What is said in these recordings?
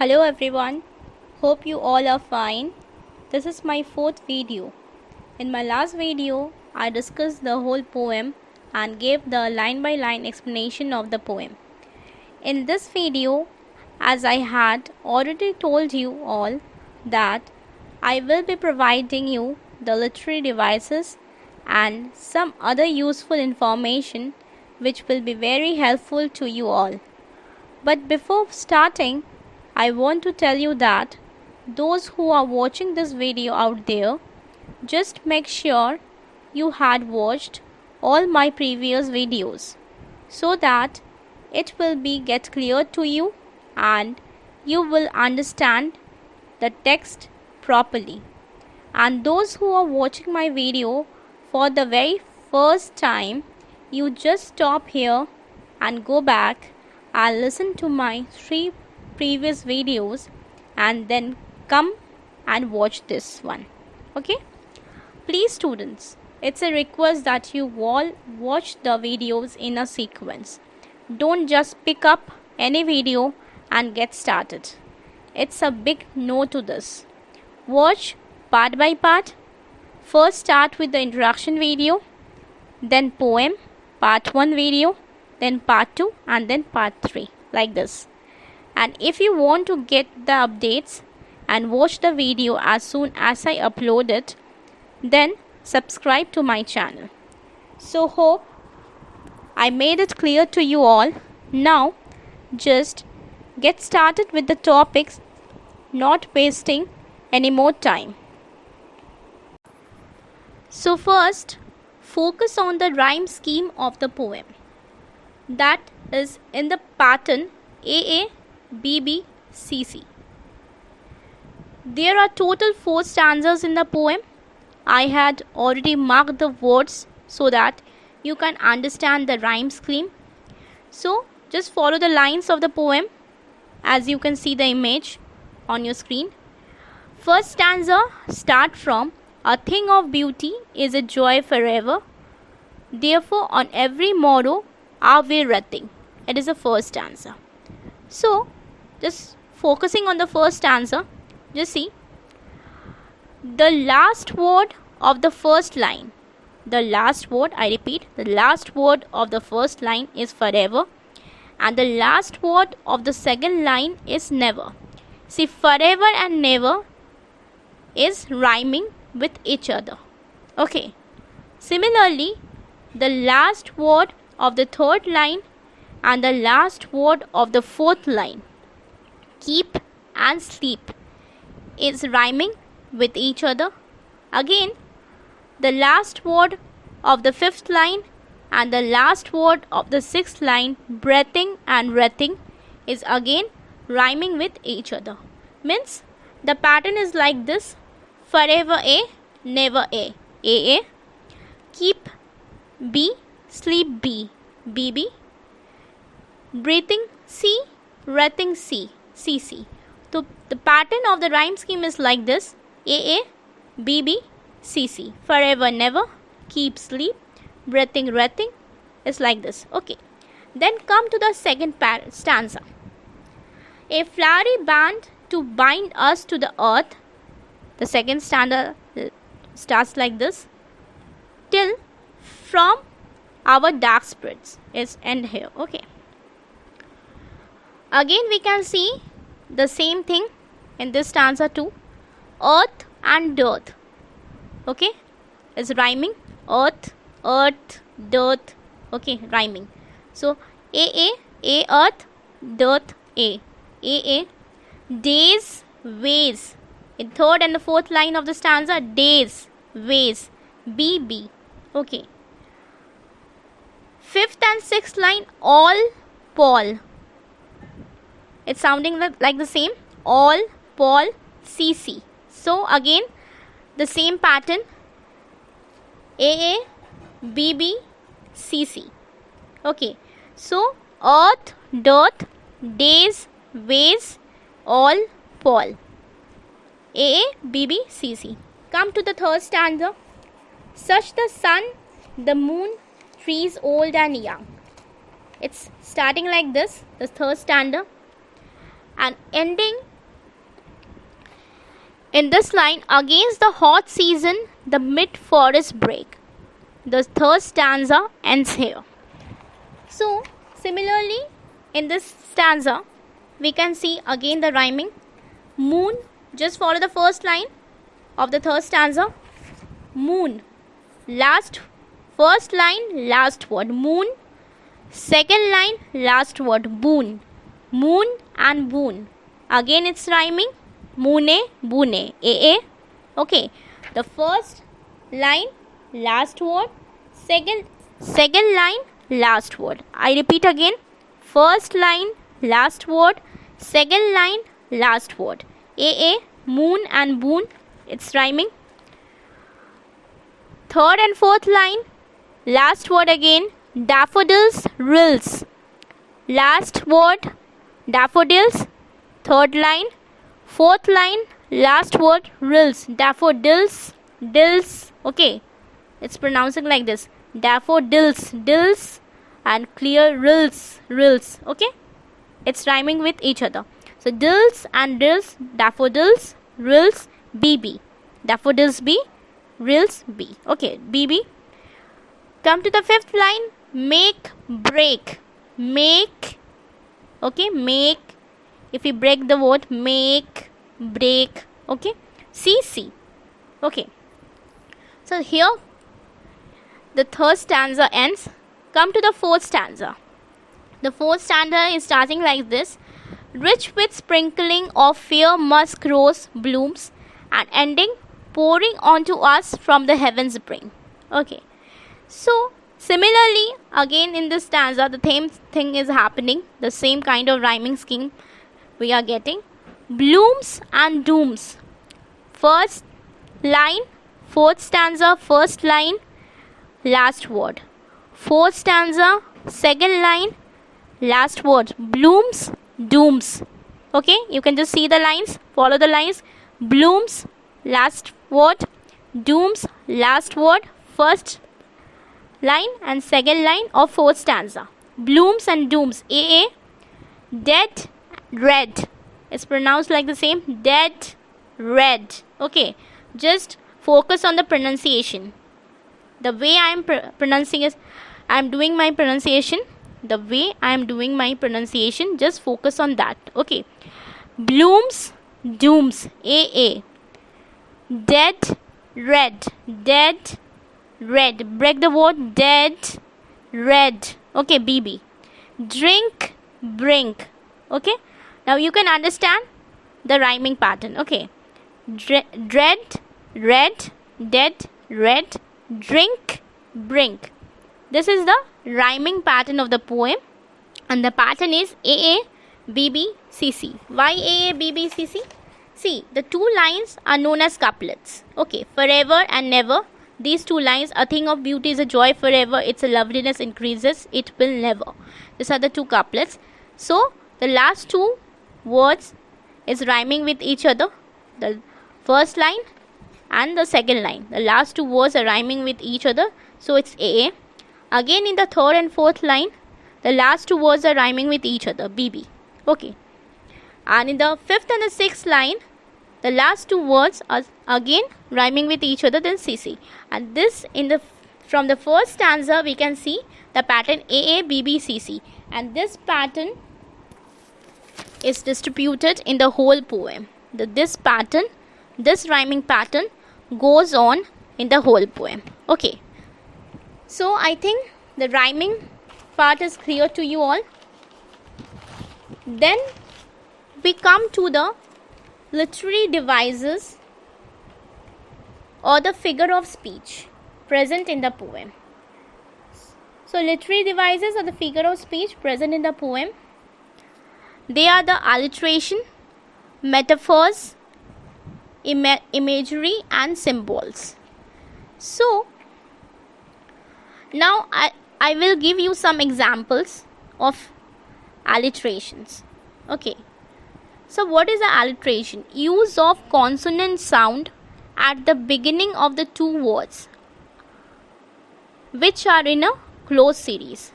Hello everyone, hope you all are fine. This is my fourth video. In my last video, I discussed the whole poem and gave the line by line explanation of the poem. In this video, as I had already told you all that I will be providing you the literary devices and some other useful information which will be very helpful to you all. But before starting, I want to tell you that those who are watching this video out there, just make sure you had watched all my previous videos so that it will be get clear to you and you will understand the text properly. And those who are watching my video for the very first time, you just stop here and go back and listen to my 3 previous videos and then come and watch this one. Okay? Please students, it's a request that you all watch the videos in a sequence. Don't just pick up any video and get started. It's a big no to this. Watch part by part. First start with the introduction video, then poem, part 1 video, then part 2 and then part 3, like this. And if you want to get the updates and watch the video as soon as I upload it, then subscribe to my channel. So hope I made it clear to you all. Now just get started with the topics, not wasting any more time. So first, focus on the rhyme scheme of the poem. That is in the pattern AA, BB, CC. There are total 4 stanzas in the poem. I had already marked the words so that you can understand the rhyme scheme. So just follow the lines of the poem as you can see the image on your screen. First stanza start from "A thing of beauty is a joy forever. Therefore on every morrow are we writhing." It is the first stanza. So just focusing on the first stanza, just see the last word of the first line. The last word, I repeat, the last word of the first line is forever and the last word of the second line is never. See, forever and never is rhyming with each other. Okay. Similarly, the last word of the third line and the last word of the fourth line, keep and sleep, is rhyming with each other. Again, the last word of the fifth line and the last word of the sixth line, breathing and writhing, is again rhyming with each other. Means the pattern is like this: forever A, never A, AA, keep B, sleep B, BB, breathing C, writhing C, CC. So the pattern of the rhyme scheme is like this: AA, BB, CC. Forever, never, keep, sleep, breathing, writhing is like this. Okay. Then come to the second stanza. A flowery band to bind us to the earth. The second stanza starts like this: till from our dark spirits is end here. Okay. Again we can see the same thing in this stanza too. Earth and dirt. Okay. Is rhyming. Earth, earth, dirt. Okay. Rhyming. So AA, A earth, dirt, A. AA. Days, ways. In third and the fourth line of the stanza, days, ways, BB. Okay. Fifth and sixth line, all, Paul. It's sounding like the same. All, Paul, CC. So again, the same pattern. AA, BB, CC. Okay. So earth, dirt, days, ways, all, Paul. AA, BB, CC. Come to the third stanza. Such the sun, the moon, trees old and young. It's starting like this, the third stanza, and ending In this line, against the hot season, the mid-forest break. The third stanza ends here. So, similarly, in this stanza, we can see again the rhyming. Moon, just follow the first line of the third stanza. Moon, first line, last word, moon. Second line, last word, boon. Moon and boon. Again it's rhyming. Moone, boone, a. Okay. The first line, last word. Second line, last word. I repeat again. First line, last word. Second line, last word. A, moon and boon. It's rhyming. Third and fourth line, last word again. Daffodils, rills. Last word, daffodils. Third line. Fourth line, last word, rills. Daffodils, dills. Okay, it's pronouncing like this. Daffodils, dills, and clear rills, rills. Okay, it's rhyming with each other. So dills and dills, daffodils, rills, BB. Daffodils B, rills B. Okay, BB. Come to the fifth line. Make, break. Make. Okay, make. If we break the word, make, break. Okay, CC. Okay. So here the third stanza ends. Come to the fourth stanza. The fourth stanza is starting like this. Rich with sprinkling of fair musk rose blooms, and ending, pouring onto us from the heavens bring. Okay. So similarly, again in this stanza, the same thing is happening. The same kind of rhyming scheme we are getting. Blooms and dooms. First line, fourth stanza, first line, last word. Fourth stanza, second line, last word. Blooms, dooms. Okay, you can just see the lines, follow the lines. Blooms, last word. Dooms, last word. First line and second line of fourth stanza. Blooms and dooms. A. Dead, red. It's pronounced like the same. Dead, red. Okay, just focus on the pronunciation. The way I am pronouncing is, I am doing my pronunciation. The way I am doing my pronunciation, just focus on that. Okay. Blooms, dooms. A. Dead, red. Dead, red. Break the word. Dead, red. Okay, BB. Drink, brink. Okay. Now you can understand the rhyming pattern. Okay. Dread, red, dead, red, drink, brink. This is the rhyming pattern of the poem, and the pattern is A, BB, CC. Why A, BB, CC? See, the two lines are known as couplets. Okay, forever and never. These two lines, a thing of beauty is a joy forever, its loveliness increases, it will never. These are the two couplets. So, the last two words is rhyming with each other. The first line and the second line. The last two words are rhyming with each other. So, it's A. Again in the third and fourth line, the last two words are rhyming with each other. BB. Okay. And in the fifth and the sixth line, the last two words are again rhyming with each other, then CC. And this from the first stanza we can see the pattern A, BB, CC. And this pattern is distributed in the whole poem. This rhyming pattern goes on in the whole poem. Okay. So I think the rhyming part is clear to you all. Then we come to the literary devices or the figure of speech present in the poem. So literary devices or the figure of speech present in the poem, they are the alliteration, metaphors, imagery and symbols. So now I will give you some examples of alliterations. Okay. So what is the alliteration? Use of consonant sound at the beginning of the two words which are in a close series.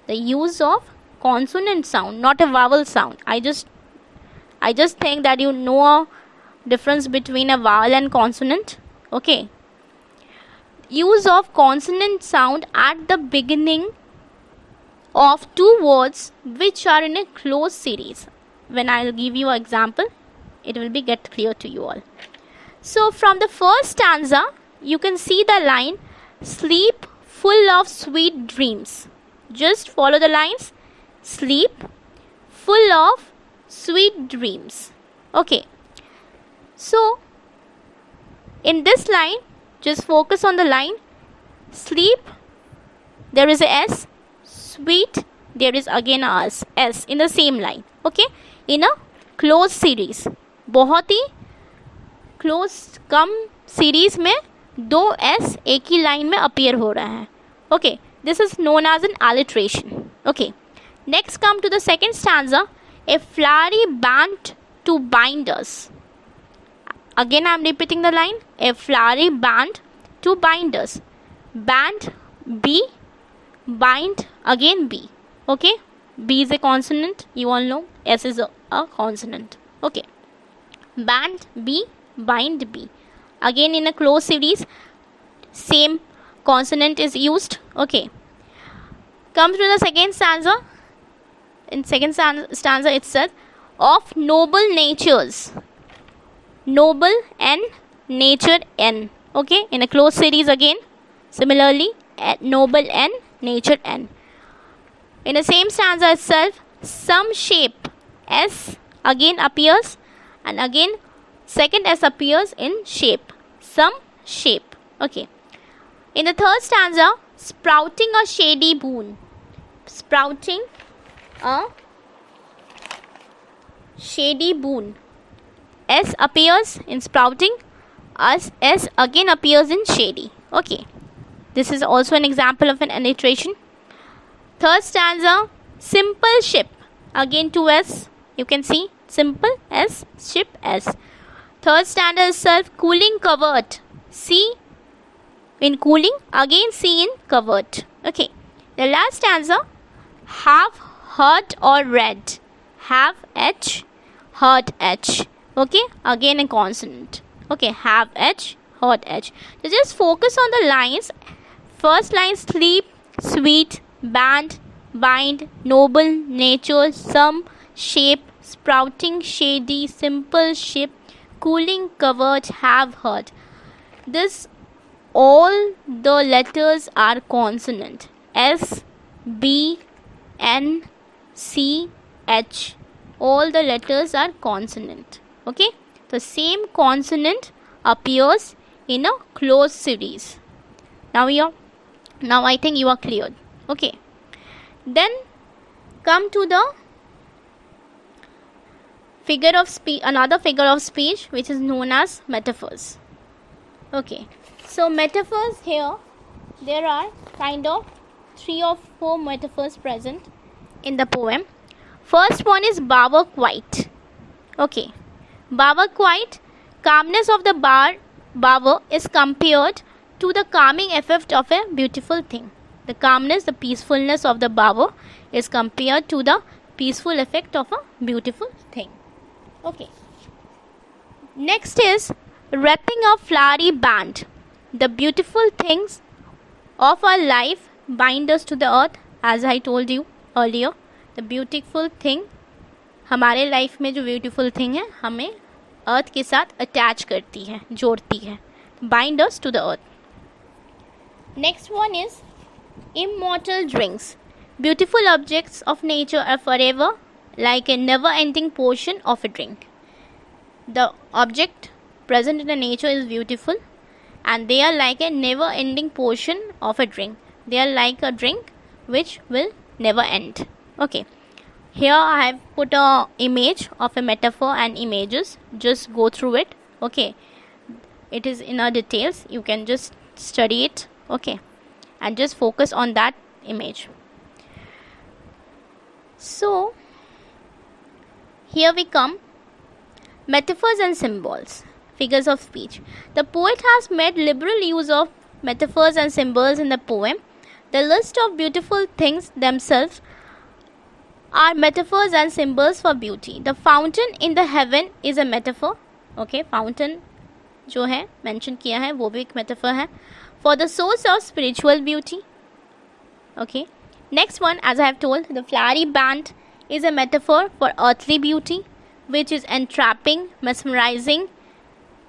The use of consonant sound, not a vowel sound. I just think that you know difference between a vowel and consonant. Okay. Use of consonant sound at the beginning of two words which are in a close series. When I'll give you an example, it will be get clear to you all. So from the first stanza, you can see the line, sleep full of sweet dreams. Just follow the lines, sleep full of sweet dreams. Okay. So in this line, just focus on the line, sleep, there is a S, sweet, there is again a S in the same line. Okay, in a close series. बहुत ही close कम series में दो S एक ही line में appear हो रहा है. Okay, this is known as an alliteration. Okay, next come to the second stanza, a flowery band to bind us. Again I am repeating the line, a flowery band to bind us. Band, B, bind, again B. Okay, B is a consonant, you all know, S is a consonant. Okay, band B, bind B. Again in a close series, same consonant is used. Okay, come to the second stanza. In second stanza it says, of noble natures. Noble N, nature N. Okay, in a close series again. Similarly, noble N, nature N. In the same stanza itself, some shape S again appears, and again second S appears in shape. Some shape. Okay. In the third stanza, sprouting a shady boon. Sprouting a shady boon. S appears in sprouting, as S again appears in shady. Okay, this is also an example of an alliteration. Third stanza, simple ship. Again 2S, you can see simple S, ship S. Third stanza itself, cooling covert. C in cooling, again C in covert. Okay, the last stanza, have heard or read. Have H, heard H. Okay, again a consonant. Okay, have H, heard H. So just focus on the lines. First line, sleep, sweet, band, bind, noble, nature, some, shape, sprouting, shady, simple, ship, cooling, covered, have, heard. This all the letters are consonant. S, B, N, C, H. All the letters are consonant. Okay, the same consonant appears in a closed series. Now I think you are cleared. Okay, then come to the figure of speech, another figure of speech which is known as metaphors. Okay, so metaphors, here there are kind of 3 or 4 metaphors present in the poem. First one is bower quiet. Okay, bower quiet, calmness of the bower is compared to the calming effect of a beautiful thing. The calmness, the peacefulness of the bower is compared to the peaceful effect of a beautiful thing. Okay, next is wrapping a flowery band. The beautiful things of our life bind us to the earth. As I told you earlier, the beautiful thing, हमारे life में जो beautiful thing है हमें अर्थ के साथ attach करती है, जोड़ती है. Bind us to the earth. Next one is immortal drinks. Beautiful objects of nature are forever like a never ending portion of a drink. The object present in the nature is beautiful and they are like a never ending portion of a drink. They are like a drink which will never end. Okay, here I have put a image of a metaphor and images. Just go through it. Okay, it is in our details, you can just study it. Okay, and just focus on that image. So here we come, metaphors and symbols, figures of speech. The poet has made liberal use of metaphors and symbols in the poem. The list of beautiful things themselves are metaphors and symbols for beauty. The fountain in the heaven is a metaphor. Okay, fountain जो है mention किया है वो भी एक metaphor है for the source of spiritual beauty. Okay, next one, as I have told, the flowery band is a metaphor for earthly beauty, which is entrapping, mesmerizing,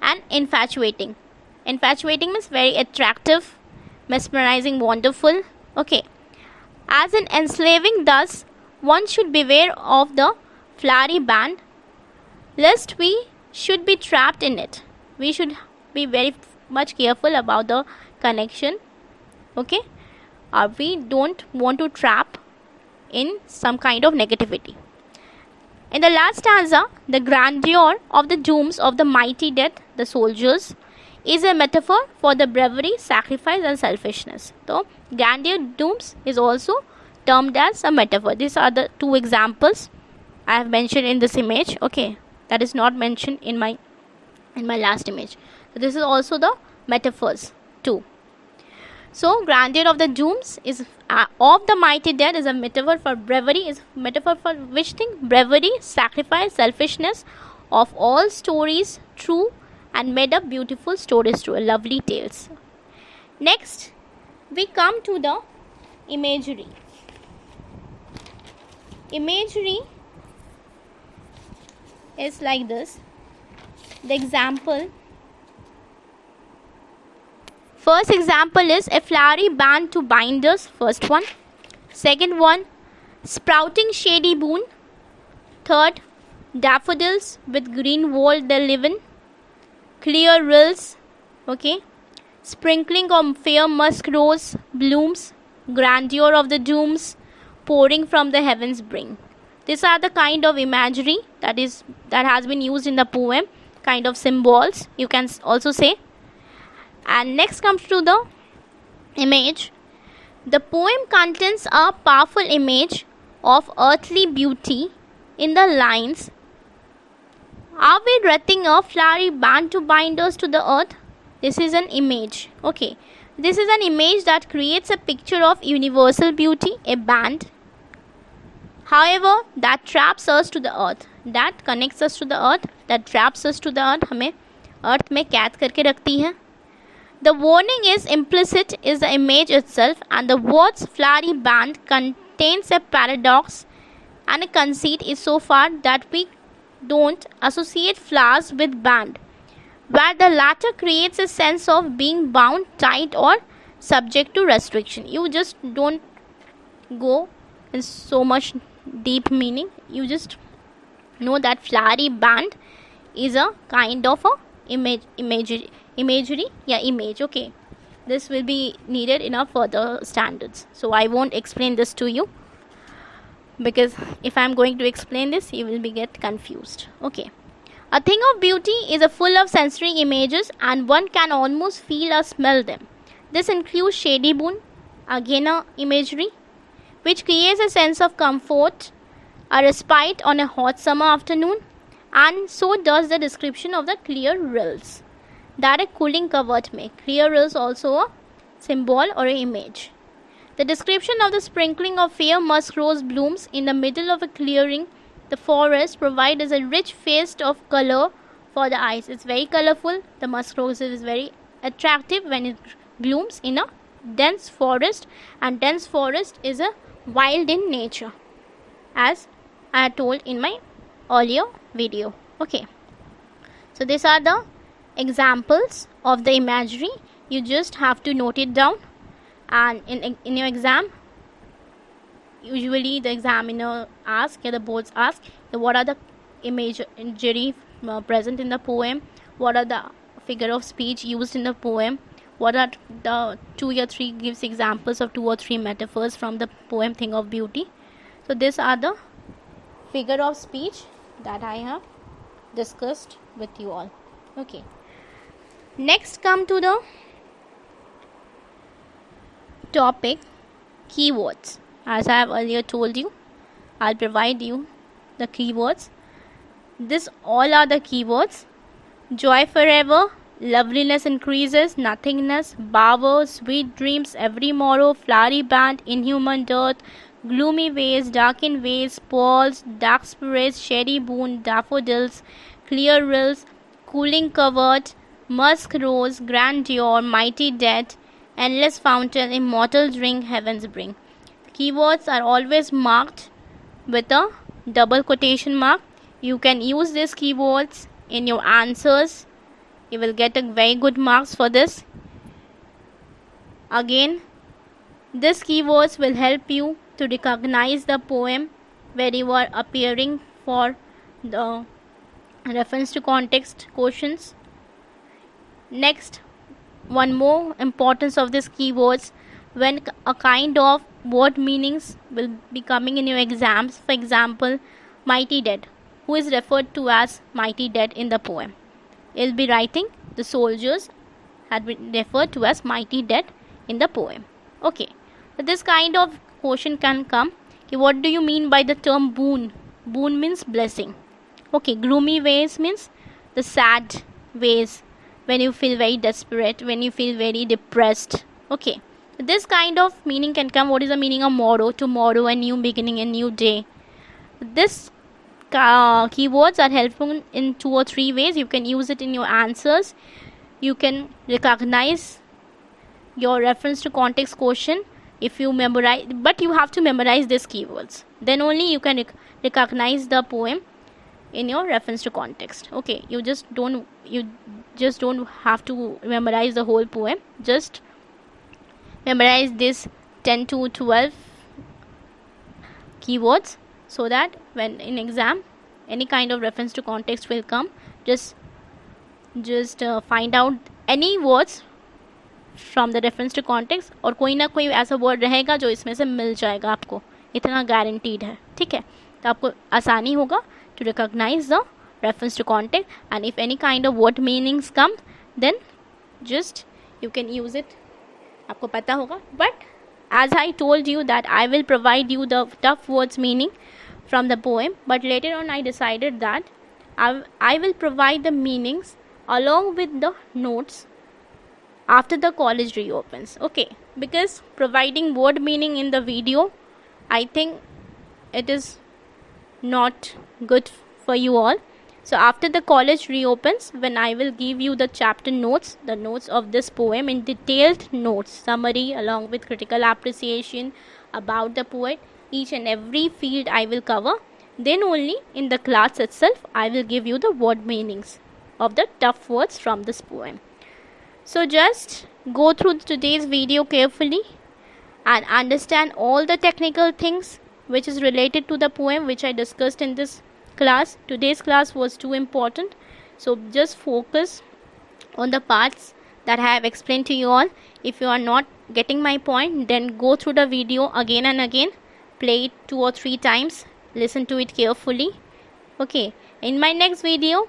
and infatuating. Infatuating means very attractive, mesmerizing, wonderful. Okay, as in enslaving, thus one should beware of the flowery band, lest we should be trapped in it. We should be very much careful about the connection. Okay, we don't want to trap in some kind of negativity. In the last stanza, the grandeur of the dooms of the mighty dead, the soldiers, is a metaphor for the bravery, sacrifice and selfishness. So, grandeur dooms is also termed as a metaphor. These are the two examples I have mentioned in this image. Okay, that is not mentioned in my last image. So, this is also the metaphors too. So, grandeur of the dooms is of the mighty dead is a metaphor for bravery. Is metaphor for which thing? Bravery, sacrifice, selfishness of all stories true and made up beautiful stories true, lovely tales. Next, we come to the imagery. Imagery is like this. The example. First example is a flowery band to binders. First one. Second one, sprouting shady boon. Third, daffodils with green wold they live in. Clear rills. Okay. Sprinkling of fair musk rose blooms. Grandeur of the dooms pouring from the heavens bring. These are the kind of imagery that has been used in the poem. Kind of symbols, you can also say. And next comes to the image. The poem contains a powerful image of earthly beauty in the lines. Are we wreathing a flowery band to bind us to the earth? This is an image. Okay, this is an image that creates a picture of universal beauty, a band. However, that traps us to the earth. That connects us to the earth. That traps us to the earth. हमें earth में कैद करके रखती है. The warning is implicit is the image itself, and the words flowery band contains a paradox and a conceit is so far that we don't associate flowers with band, where the latter creates a sense of being bound, tight or subject to restriction. You just don't go in so much deep meaning. You just know that flowery band is a kind of a imagery, image. Okay, this will be needed in our further standards, so I won't explain this to you, because if I'm going to explain this you will be get confused. Okay, a thing of beauty is a full of sensory images and one can almost feel or smell them. This includes shady boon, again a imagery which creates a sense of comfort, a respite on a hot summer afternoon, and so does the description of the clear rills that a cooling covert make. Clear rills also a symbol or an image. The description of the sprinkling of fair musk rose blooms in the middle of a clearing, the forest, provides a rich feast of color for the eyes. It's very colorful. The musk rose is very attractive when it blooms in a dense forest, and dense forest is a wild in nature, as I had told in my earlier video. Okay, so these are the examples of the imagery. You just have to note it down, and in your exam usually the examiner asks, the boards ask, what are the imagery present in the poem, what are the figure of speech used in the poem, what are the 2 or 3 gives examples of 2 or 3 metaphors from the poem Thing of Beauty. So these are the figure of speech that I have discussed with you all. Okay, next come to the topic keywords. As I have earlier told you, I'll provide you the keywords. This all are the keywords: joy forever, loveliness increases, nothingness, bower, sweet dreams, every morrow, flowery band, inhuman dearth, gloomy ways, darkened ways, pearls, dark spirits, shady boon, daffodils, clear rills, cooling covert, musk rose, grandeur, mighty dead, endless fountain, immortal drink, heaven's bring. Keywords are always marked with a double quotation mark. You can use these keywords in your answers. You will get a very good marks for this. Again, these keywords will help you to recognize the poem where you are appearing for the reference to context questions. Next, one more importance of these keywords, when a kind of word meanings will be coming in your exams. For example, mighty dead. Who is referred to as mighty dead in the poem? You'll be writing the soldiers had been referred to as mighty dead in the poem. Okay, so this kind of question can come. Okay, what do you mean by the term boon? Boon means blessing. Okay, gloomy ways means the sad ways, when you feel very desperate, when you feel very depressed. Okay, this kind of meaning can come. What is the meaning of morrow? Tomorrow, a new beginning, a new day. This keywords are helpful in 2 or 3 ways. You can use it in your answers. You can recognize your reference to context question if you memorize, but you have to memorize these keywords. Then only you can recognize the poem in your reference to context. Okay, you just don't have to memorize the whole poem. Just memorize this 10 to 12 keywords, so that when in exam any kind of reference to context will come, just find out any words from the reference to context, और कोई ना कोई ऐसा word रहेगा जो इसमें से मिल जाएगा आपको, इतना गारंटीड है. ठीक है, तो आपको आसानी होगा to recognize the reference to context, and if any kind of word meanings come, then just you can use it. आपको पता होगा. But as I told you that I will provide you the tough words meaning from the poem, but later on I decided that I will provide the meanings along with the notes after the college reopens. Okay, because providing word meaning in the video, I think it is not good for you all. So after the college reopens, when I will give you the chapter notes, the notes of this poem in detailed notes, summary along with critical appreciation about the poet, each and every field I will cover, then only in the class itself I will give you the word meanings of the tough words from this poem. So just go through today's video carefully and understand all the technical things which is related to the poem which I discussed in this class. Today's class was too important, so just focus on the parts that I have explained to you all. If you are not getting my point, then go through the video again and again, play it 2 or 3 times, listen to it carefully. Okay, in my next video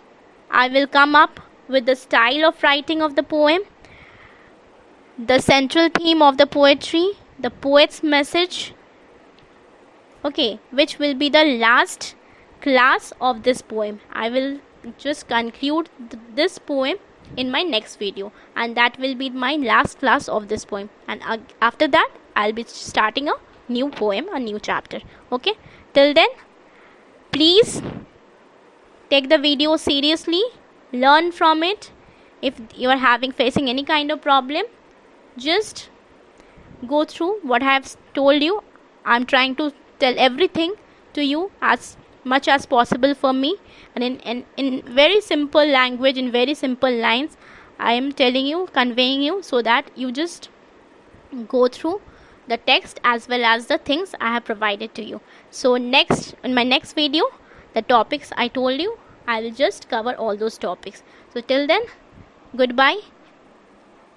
I will come up with the style of writing of the poem, the central theme of the poetry, the poet's message, okay, which will be the last class of this poem. I will just conclude this poem in my next video, and that will be my last class of this poem, and after that I'll be starting a new poem, a new chapter. Okay, till then please take the video seriously, learn from it. If you are facing any kind of problem, just go through what I have told you. I'm trying to tell everything to you as much as possible for me, and in very simple language, in very simple lines I am telling you, conveying you, so that you just go through the text as well as the things I have provided to you. So in my next video, the topics I told you, I will just cover all those topics. So till then, goodbye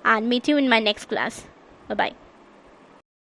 and meet you in my next class. Bye bye.